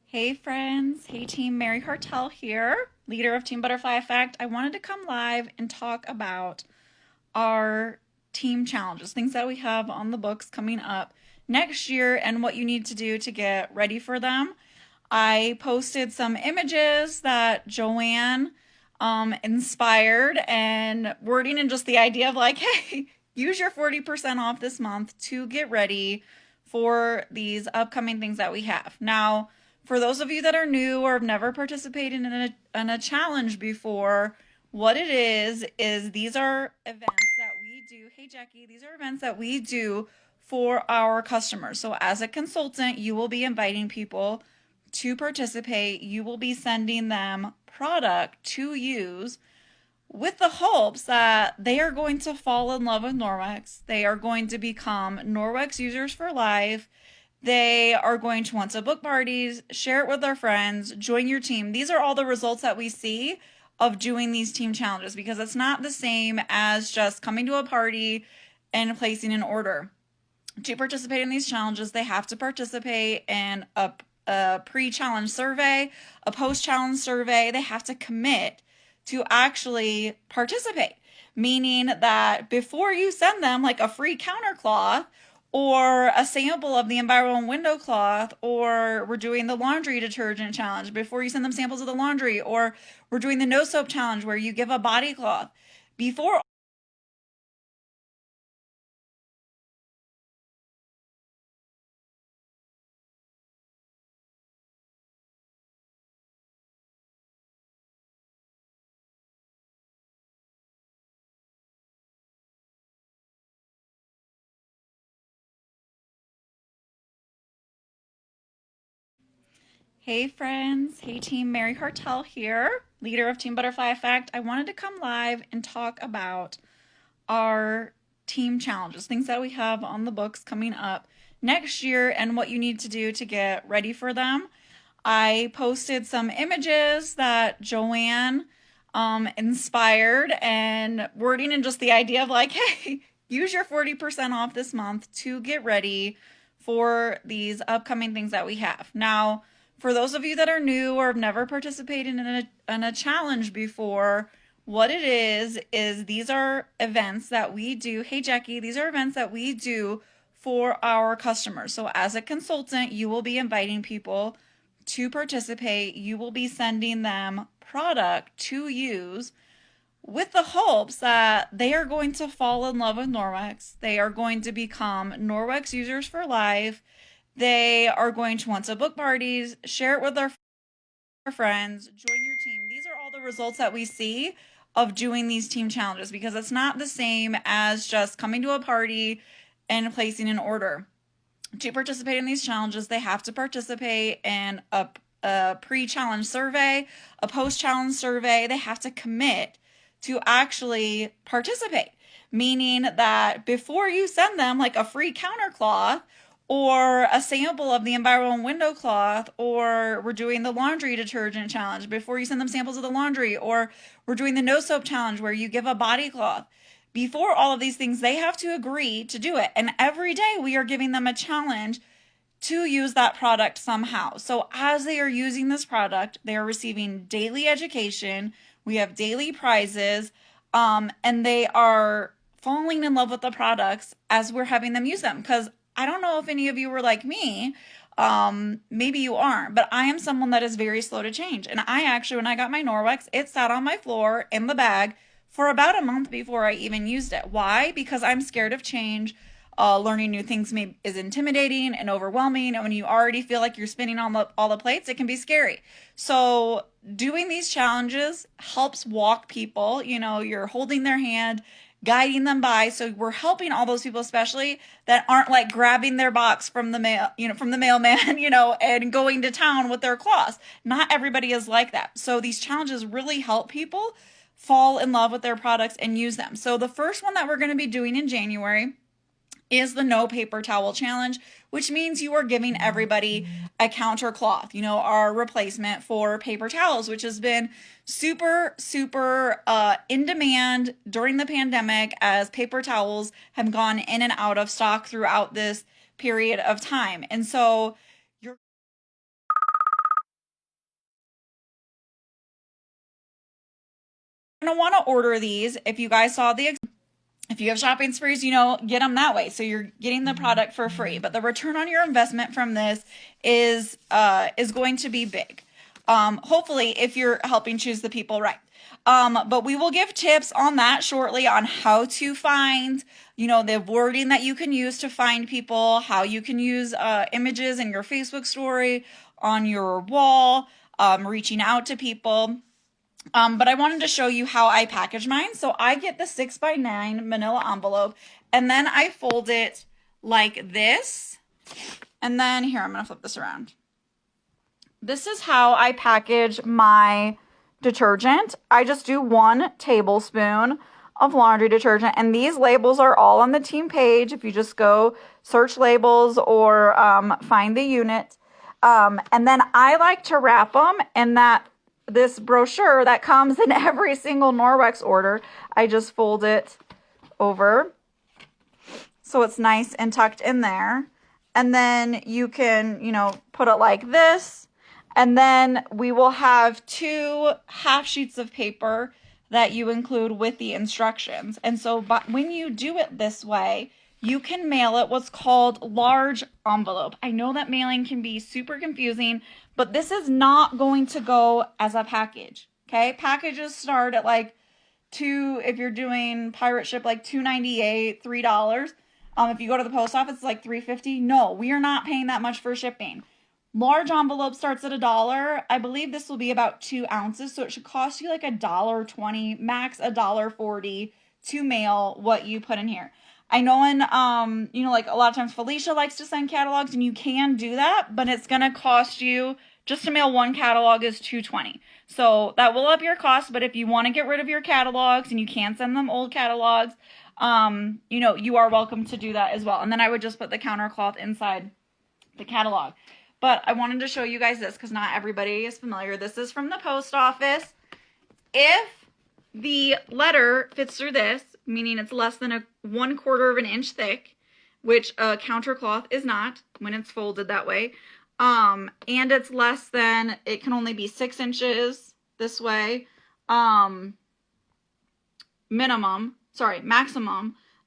Hey friends, hey team, Meri Heartel here, leader of Team Butterfly Effect. I wanted to come live and talk about our team challenges, things that we have on the books coming up next year and what you need to do to get ready for them. I posted some images that Joanne inspired and wording and just the idea of like, hey, use your 40% off this month to get ready for these upcoming things that we have. Now, for those of you that are new or have never participated in a challenge before, what it is these are events that we do. Hey, Jackie, these are events that we do for our customers. So, as a consultant, you will be inviting people to participate. You will be sending them product to use with the hopes that they are going to fall in love with Norwex. They are going to become Norwex users for life. They are going to want to book parties, share it with their friends, join your team. These are all the results that we see of doing these team challenges because it's not the same as just coming to a party and placing an order. To participate in these challenges, they have to participate in a pre-challenge survey, a post-challenge survey. They have to commit to actually participate, meaning that before you send them like a free counter cloth or a sample of the environmental window cloth, or we're doing the laundry detergent challenge, before you send them samples of the laundry, or we're doing the no soap challenge where you give a body cloth, before Hey friends, hey team, Meri Heartel here, leader of Team Butterfly Effect. I wanted to come live and talk about our team challenges, things that we have on the books coming up next year and what you need to do to get ready for them. I posted some images that Joanne inspired and wording and just the idea of like, hey, use your 40% off this month to get ready for these upcoming things that we have. Now, for those of you that are new or have never participated in a challenge before, what it is these are events that we do. Hey, Jackie, these are events that we do for our customers. So, as a consultant, you will be inviting people to participate. You will be sending them product to use with the hopes that they are going to fall in love with Norwex. They are going to become Norwex users for life. They are going to want to book parties, share it with their friends, join your team. These are all the results that we see of doing these team challenges because it's not the same as just coming to a party and placing an order. To participate in these challenges, they have to participate in a pre-challenge survey, a post-challenge survey. They have to commit to actually participate, meaning that before you send them like a free counter cloth or a sample of the environmental window cloth, or we're doing the laundry detergent challenge, before you send them samples of the laundry, or we're doing the no soap challenge where you give a body cloth, before all of these things, they have to agree to do it. And every day we are giving them a challenge to use that product somehow. So as they are using this product, they are receiving daily education. We have daily prizes, and they are falling in love with the products as we're having them use them. Because I don't know if any of you were like me. Maybe you aren't, but I am someone that is very slow to change. And I actually, when I got my Norwex, it sat on my floor in the bag for about a month before I even used it. Why? Because I'm scared of change. Learning new things is intimidating and overwhelming, and when you already feel like you're spinning all the plates, it can be scary. So doing these challenges helps walk people. You know, you're holding their hand, guiding them by. So we're helping all those people, especially that aren't like grabbing their box from the mail, from the mailman, and going to town with their cloths. Not everybody is like that. So these challenges really help people fall in love with their products and use them. So the first one that we're going to be doing in January is the no paper towel challenge, which means you are giving everybody a counter cloth, our replacement for paper towels, which has been super, super in demand during the pandemic as paper towels have gone in and out of stock throughout this period of time. And so You're gonna want to order these. If you guys saw if you have shopping sprees, get them that way. So you're getting the product for free. But the return on your investment from this is going to be big. Hopefully, if you're helping choose the people right. But we will give tips on that shortly on how to find, the wording that you can use to find people, how you can use images in your Facebook story, on your wall, reaching out to people. But I wanted to show you how I package mine. So I get the 6x9 manila envelope, and then I fold it like this. And then here, I'm going to flip this around. This is how I package my detergent. I just do 1 tablespoon of laundry detergent, and these labels are all on the team page. If you just go search labels or find the unit. And then I like to wrap them in this brochure that comes in every single Norwex order. I just fold it over so it's nice and tucked in there. And then you can, put it like this. And then we will have 2 half sheets of paper that you include with the instructions. And so when you do it this way, you can mail it what's called large envelope. I know that mailing can be super confusing, but this is not going to go as a package. Okay, packages start at like if you're doing pirate ship, like $2.98, $3. If you go to the post office, it's like $3.50. No, we are not paying that much for shipping. Large envelope starts at $1. I believe this will be about 2 ounces, so it should cost you like $1.20, max $1.40 to mail what you put in here. I know like a lot of times Felicia likes to send catalogs, and you can do that, but it's going to cost you, just to mail 1 catalog is $2.20. So that will up your cost, but if you want to get rid of your catalogs and you can send them old catalogs, you are welcome to do that as well. And then I would just put the countercloth inside the catalog. But I wanted to show you guys this because not everybody is familiar. This is from the post office. If the letter fits through this, meaning it's less than 1/4 of an inch thick, which a countercloth is not when it's folded that way, and it's less than, it can only be 6 inches this way, maximum,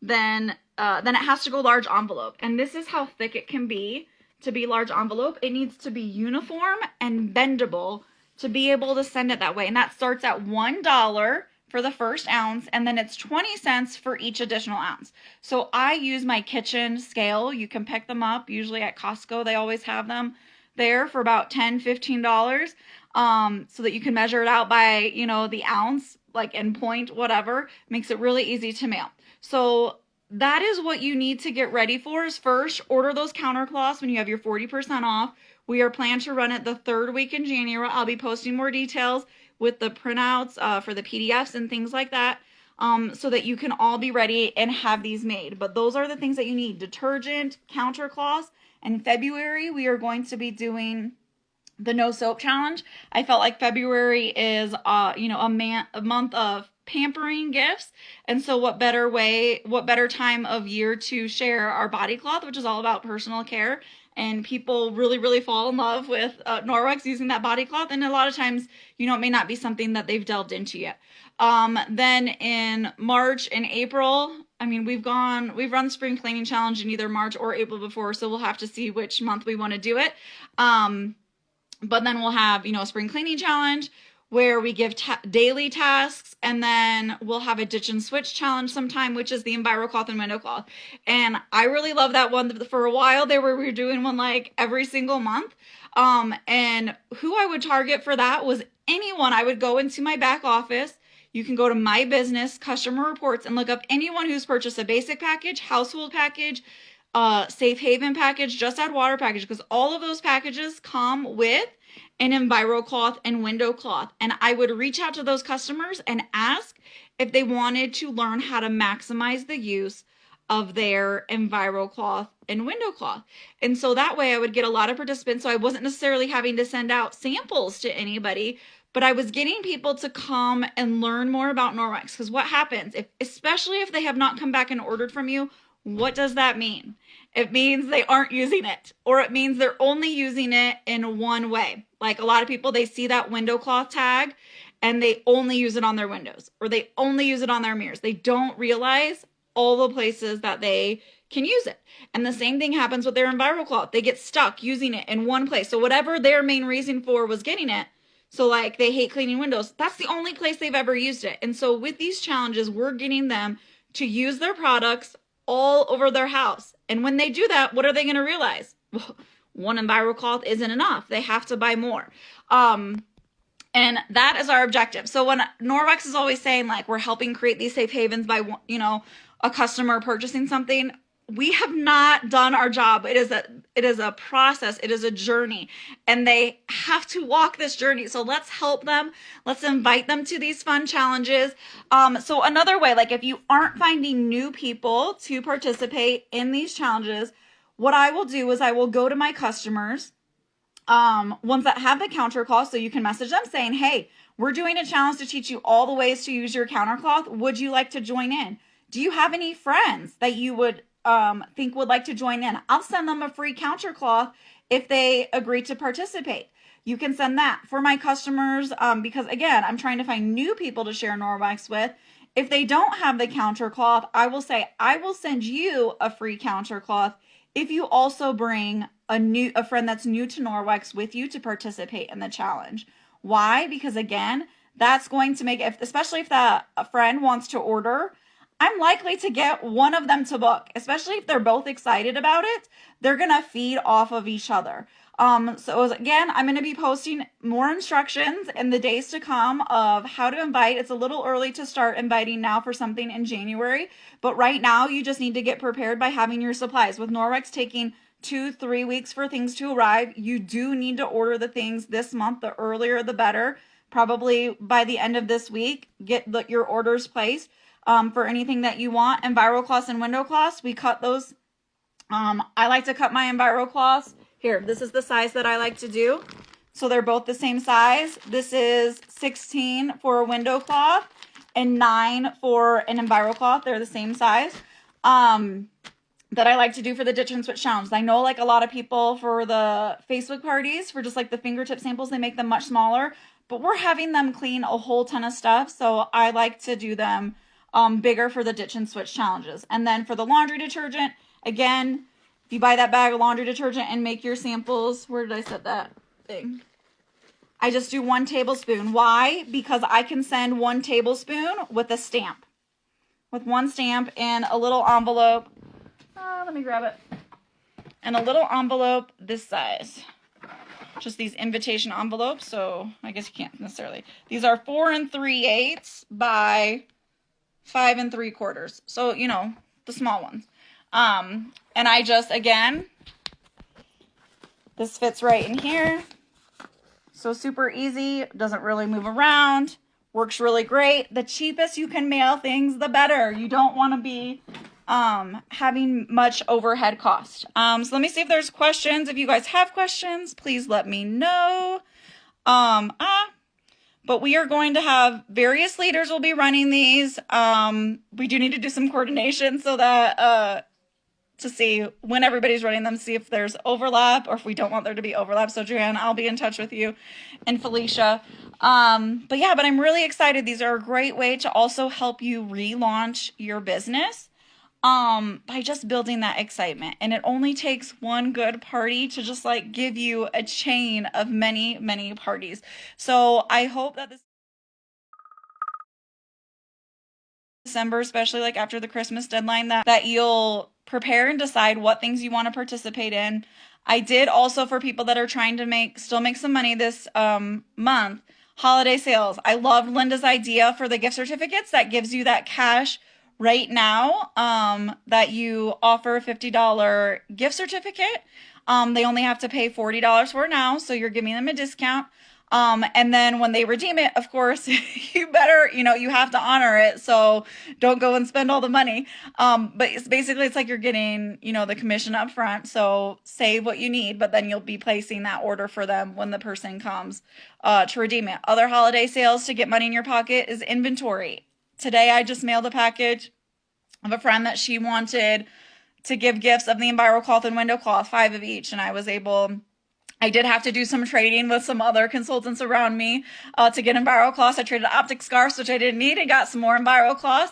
then it has to go large envelope. And this is how thick it can be. To be large envelope, it needs to be uniform and bendable to be able to send it that way. And that starts at $1 for the first ounce, and then it's 20 cents for each additional ounce. So I use my kitchen scale. You can pick them up, usually at Costco. They always have them there for about $10, $15, so that you can measure it out by, the ounce, like in point, whatever. Makes it really easy to mail. So that is what you need to get ready for. Is first, order those countercloths when you have your 40% off. We are planned to run it the 3rd week in January. I'll be posting more details with the printouts for the PDFs and things like that, so that you can all be ready and have these made. But those are the things that you need: detergent, countercloths. In February, we are going to be doing the no soap challenge. I felt like February is a month of pampering gifts, and so what better time of year to share our body cloth, which is all about personal care, and people really fall in love with Norwex using that body cloth, and a lot of times it may not be something that they've delved into yet. Then in March and April, we've run the spring cleaning challenge in either March or April before, so we'll have to see which month we want to do it. But then we'll have, a spring cleaning challenge where we give daily tasks, and then we'll have a ditch and switch challenge sometime, which is the EnviroCloth and window cloth. And I really love that one. For a while there, we were doing one like every single month. And who I would target for that was anyone. I would go into my back office. You can go to my business, customer reports, and look up anyone who's purchased a basic package, household package, safe haven package, just add water package, because all of those packages come with an EnviroCloth and window cloth. And I would reach out to those customers and ask if they wanted to learn how to maximize the use of their EnviroCloth and window cloth. And so that way I would get a lot of participants. So I wasn't necessarily having to send out samples to anybody, but I was getting people to come and learn more about Norwex. Because what happens, especially if they have not come back and ordered from you, what does that mean? It means they aren't using it, or it means they're only using it in one way. Like a lot of people, they see that window cloth tag and they only use it on their windows or they only use it on their mirrors. They don't realize all the places that they can use it. And the same thing happens with their EnviroCloth. They get stuck using it in one place. So whatever their main reason for was getting it, so like they hate cleaning windows, that's the only place they've ever used it. And so with these challenges, we're getting them to use their products all over their house. And when they do that, what are they going to realize? Well, one EnviroCloth isn't enough. They have to buy more. And that is our objective. So when Norwex is always saying like we're helping create these safe havens by, a customer purchasing something, we have not done our job. It is a process. It is a journey, and they have to walk this journey. So let's help them. Let's invite them to these fun challenges. So another way, like if you aren't finding new people to participate in these challenges, what I will do is I will go to my customers, ones that have the counter cloth, so you can message them saying, hey, we're doing a challenge to teach you all the ways to use your counter cloth. Would you like to join in? Do you have any friends that you would think would like to join in? I'll send them a free counter cloth if they agree to participate. You can send that for my customers because again, I'm trying to find new people to share Norwex with. If they don't have the counter cloth, I will say, I will send you a free counter cloth if you also bring a friend that's new to Norwex with you to participate in the challenge. Why? Because again, that's going to make, especially if that friend wants to order, I'm likely to get one of them to book, especially if they're both excited about it. They're going to feed off of each other. So again, I'm going to be posting more instructions in the days to come of how to invite. It's a little early to start inviting now for something in January, but right now you just need to get prepared by having your supplies. With Norwex taking 2-3 weeks for things to arrive, you do need to order the things this month. The earlier, the better. Probably by the end of this week, get your orders placed. For anything that you want. EnviroCloths and window cloths, we cut those. I like to cut my EnviroCloths. Here, this is the size that I like to do. So they're both the same size. This is 16 for a window cloth and 9 for an EnviroCloth. They're the same size. That I like to do for the Ditch and Switch challenges. I know like a lot of people for the Facebook parties, for just like the fingertip samples, they make them much smaller. But we're having them clean a whole ton of stuff. So I like to do them bigger for the Ditch and Switch challenges. And then for the laundry detergent, again, if you buy that bag of laundry detergent and make your samples, where did I set that thing? I just do 1 tablespoon. Why? Because I can send 1 tablespoon with a stamp. With 1 stamp and a little envelope. Let me grab it. And a little envelope this size. Just these invitation envelopes. So I guess you can't necessarily. These are 4 3/8 by 5 3/4. So, the small ones. And I just, again, this fits right in here. So super easy. Doesn't really move around. Works really great. The cheapest you can mail things, the better. You don't want to be having much overhead cost. So let me see if there's questions. If you guys have questions, please let me know. But we are going to have various leaders will be running these. We do need to do some coordination so that to see when everybody's running them, see if there's overlap or if we don't want there to be overlap. So Joanne, I'll be in touch with you, and Felicia. But I'm really excited. These are a great way to also help you relaunch your business by just building that excitement. And it only takes one good party to just like give you a chain of many, many parties. So I hope that this December, especially like after the Christmas deadline, that you'll prepare and decide what things you want to participate in. I did also, for people that are trying to still make some money this month, holiday sales. I love Linda's idea for the gift certificates that gives you that cash right now, that you offer a $50 gift certificate. They only have to pay $40 for it now, so you're giving them a discount. And then when they redeem it, of course, you better, you have to honor it. So don't go and spend all the money. But it's like you're getting, the commission up front. So save what you need, but then you'll be placing that order for them when the person comes, to redeem it. Other holiday sales to get money in your pocket is inventory. Today, I just mailed a package of a friend that she wanted to give gifts of the EnviroCloth and window cloth, 5 of each. And I was able I did have to do some trading with some other consultants around me to get EnviroCloth. I traded optic scarves, which I didn't need, and got some more EnviroCloth.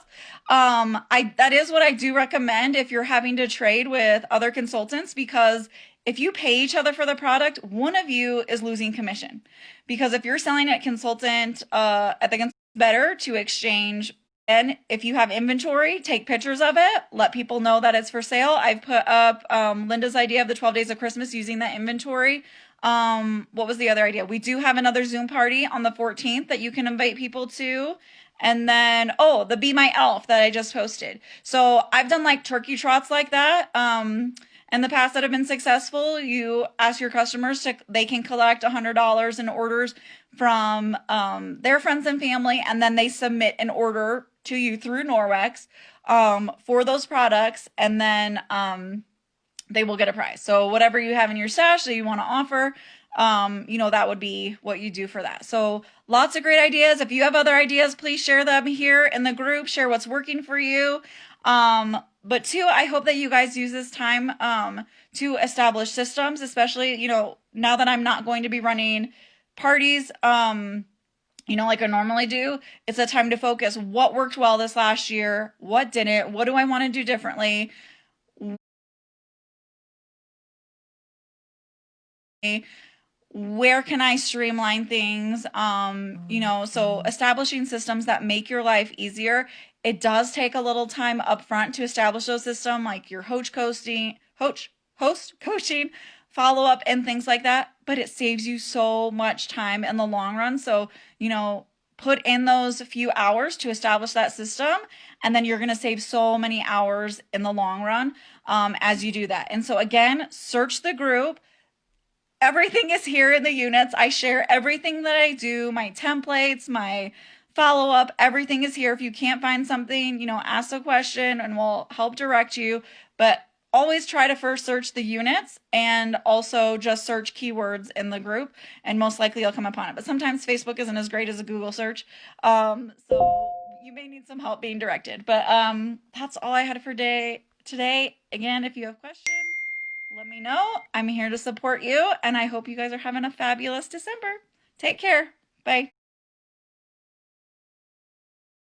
I that is what I do recommend if you're having to trade with other consultants, because if you pay each other for the product, one of you is losing commission. Because if you're selling at consultant, I think it's better to exchange. And if you have inventory, take pictures of it. Let people know that it's for sale. I've put up Linda's idea of the 12 days of Christmas using that inventory. What was the other idea? We do have another Zoom party on the 14th that you can invite people to. And then, oh, the Be My Elf that I just posted. So I've done like turkey trots like that. In the past that have been successful. You ask your customers to, they can collect $100 in orders from their friends and family, and then they submit an order to you through Norwex for those products, and then they will get a prize. So whatever you have in your stash that you want to offer, that would be what you do for that. So lots of great ideas. If you have other ideas, please share them here in the group. Share what's working for you. But two, I hope that you guys use this time to establish systems, especially, now that I'm not going to be running parties, like I normally do. It's a time to focus. What worked well this last year? What didn't? What do I want to do differently? Where can I streamline things? So establishing systems that make your life easier. It does take a little time up front to establish those systems, like your host coaching, follow up, and things like that. But it saves you so much time in the long run. So, put in those few hours to establish that system, and then you're going to save so many hours in the long run as you do that. And so, again, search the group. Everything is here in the units. I share everything that I do, my templates, my follow up, everything is here. If you can't find something, ask a question and we'll help direct you. But always try to first search the units and also just search keywords in the group, and most likely you'll come upon it. But sometimes Facebook isn't as great as a Google search. So you may need some help being directed. But that's all I had for today. Again, if you have questions, let me know. I'm here to support you, and I hope you guys are having a fabulous December. Take care. Bye.